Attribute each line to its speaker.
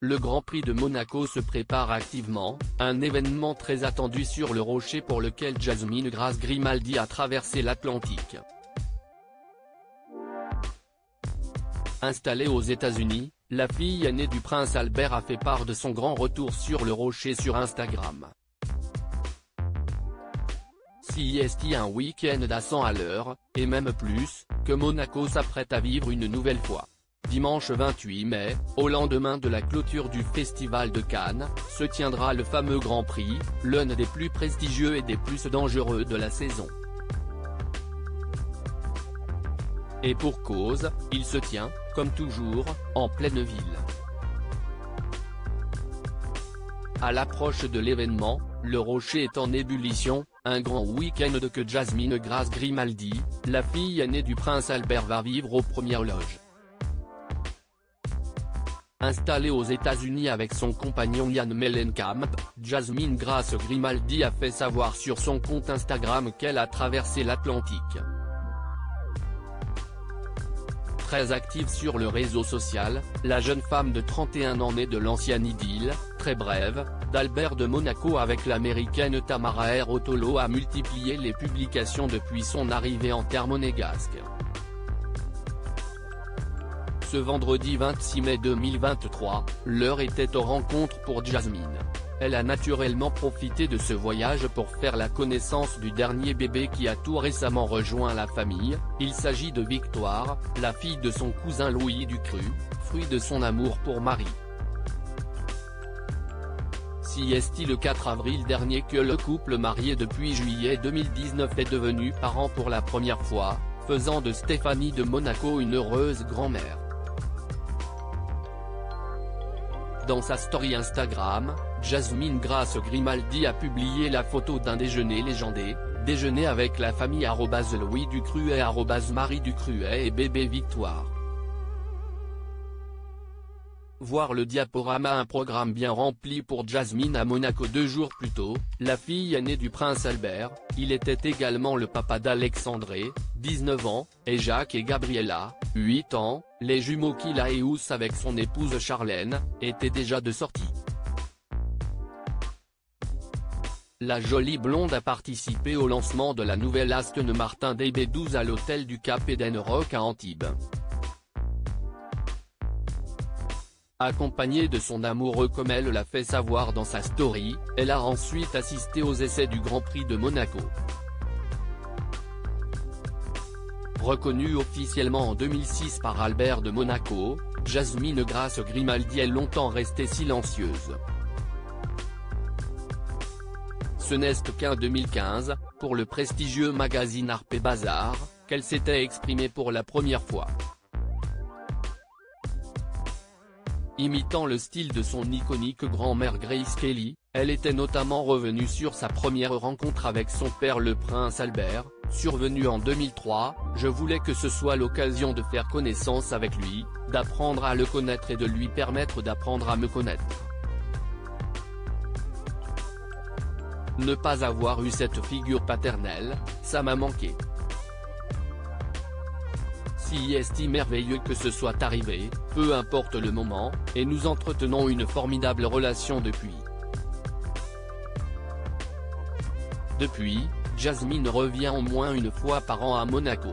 Speaker 1: le Grand Prix de Monaco se prépare activement, un événement très attendu sur le rocher pour lequel Jasmine Grace Grimaldi a traversé l'Atlantique. Installée aux États-Unis, la fille aînée du prince Albert a fait part de son grand retour sur le rocher sur Instagram. C'est un week-end à 100 à l'heure, et même plus, que Monaco s'apprête à vivre une nouvelle fois. Dimanche 28 mai, au lendemain de la clôture du Festival de Cannes, se tiendra le fameux Grand Prix, l'un des plus prestigieux et des plus dangereux de la saison. Et pour cause, il se tient, comme toujours, en pleine ville. À l'approche de l'événement, le rocher est en ébullition, un grand week-end que Jasmine Grace Grimaldi, la fille aînée du prince Albert va vivre aux premières loges. Installée aux États-Unis avec son compagnon Jan Mellencamp, Jasmine Grace Grimaldi a fait savoir sur son compte Instagram qu'elle a traversé l'Atlantique. Très active sur le réseau social, la jeune femme de 31 ans née de l'ancienne idylle, très brève, d'Albert de Monaco avec l'américaine Tamara Ruotolo a multiplié les publications depuis son arrivée en terre monégasque. Ce vendredi 26 mai 2023, l'heure était aux rencontres pour Jasmine. Elle a naturellement profité de ce voyage pour faire la connaissance du dernier bébé qui a tout récemment rejoint la famille, il s'agit de Victoire, la fille de son cousin Louis Ducru, fruit de son amour pour Marie. C'est le 4 avril dernier que le couple marié depuis juillet 2019 est devenu parent pour la première fois, faisant de Stéphanie de Monaco une heureuse grand-mère. Dans sa story Instagram, Jasmine Grace Grimaldi a publié la photo d'un déjeuner légendé, déjeuner avec la famille @Louis Ducruet @Marie Ducruet et bébé Victoire. Voir le diaporama. Un programme bien rempli pour Jasmine à Monaco 2 jours plus tôt, la fille aînée du prince Albert, il était également le papa d'Alexandré, 19 ans, et Jacques et Gabriella, 8 ans, les jumeaux Kila et Ous avec son épouse Charlène, étaient déjà de sortie. La jolie blonde a participé au lancement de la nouvelle Aston Martin DB12 à l'hôtel du Cap Eden Rock à Antibes. Accompagnée de son amoureux comme elle l'a fait savoir dans sa story, elle a ensuite assisté aux essais du Grand Prix de Monaco. Reconnue officiellement en 2006 par Albert de Monaco, Jasmine Grace Grimaldi est longtemps restée silencieuse. Ce n'est qu'en 2015, pour le prestigieux magazine Harper's Bazaar, qu'elle s'était exprimée pour la première fois. Imitant le style de son iconique grand-mère Grace Kelly, elle était notamment revenue sur sa première rencontre avec son père le prince Albert, survenue en 2003, « Je voulais que ce soit l'occasion de faire connaissance avec lui, d'apprendre à le connaître et de lui permettre d'apprendre à me connaître. Ne pas avoir eu cette figure paternelle, ça m'a manqué. C'est merveilleux que ce soit arrivé, peu importe le moment, et nous entretenons une formidable relation depuis. » Depuis, Jasmine revient au moins une fois par an à Monaco.